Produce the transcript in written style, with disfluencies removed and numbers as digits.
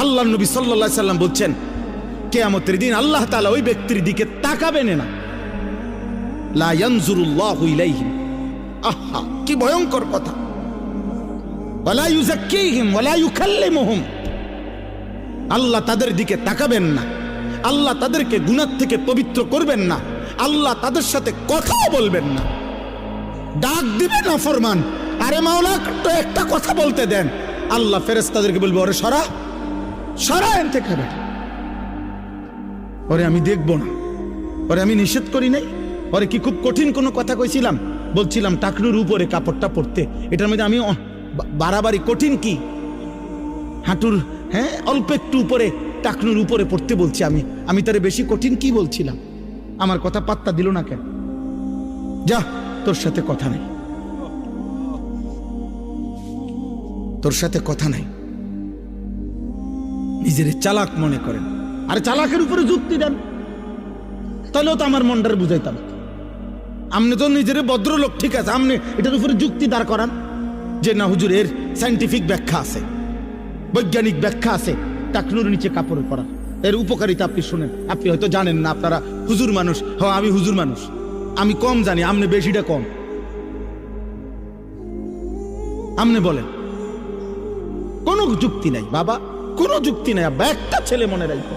আল্লাহ নবী সাল্লাল্লাহু আলাইহি সাল্লাম বলছেন, কিয়ামতের দিন আল্লাহ তাআলা ওই ব্যক্তির দিকে তাকাবেন না। লা ইয়ানজুরুল্লাহু ইলাইহিম, আহা কি ভয়ঙ্কর কথা। ওয়ালা ইউযাক্কিহিম ওয়ালা ইউকাল্লিমুহুম, আল্লাহ তাদের দিকে তাকাবেন না, আল্লাহ তাদেরকে গুনাহ থেকে পবিত্র করবেন না, আল্লাহ তাদের সাথে কথাও বলবেন না। ডাক দিবেন না ফরমান, আরে মাওলা তো একটা কথা বলতে দেন। আল্লাহ ফেরেশতাদেরকে বলবে, ওরে সরা সরা এন থেকে, ওরে আমি দেখবো না, ওরে আমি নিষেধ করি নাই, ওরে কি খুব কঠিন কোনো কথা কইছিলাম? বলছিলাম টাকনুর উপরে কাপড়টা পরতে, এটার মধ্যে আমি বাড়াবাড়ি কঠিন কি? হাঁটুর অল্প একটু উপরে টাকনুর উপরে পড়তে বলছি আমি তারে বেশি কঠিন কি বলছিলাম? আমার কথা পাত্তা দিল না কেন? যা, তোর সাথে কথা নাই, তোর সাথে কথা নাই। নিজের চালাক মনে করেন, আরে চালাকের উপরে যুক্তি দেন, তাহলেও তো আমার মনটারে বুঝাইতাম। আপনি তো নিজের ভদ্রলোক, ঠিক আছে, আপনি এটার উপরে যুক্তি দাঁড় করান যে না হুজুর এর সায়েন্টিফিক ব্যাখ্যা আছে, বৈজ্ঞানিক ব্যাখ্যা আছে টাকনুর নিচে কাপড় পরা, এর উপকারিতা আপনি শুনেন। আপনি হয়তো জানেন না, আপনারা হুজুর মানুষ। হ্যাঁ আমি হুজুর মানুষ, আমি কম জানি, আপনি বেশিটা কম। আপনি বলেন, কোনো যুক্তি নাই বাবা, কোনো যুক্তি নাই। আব্বা একটা ছেলে মনে রাখবো,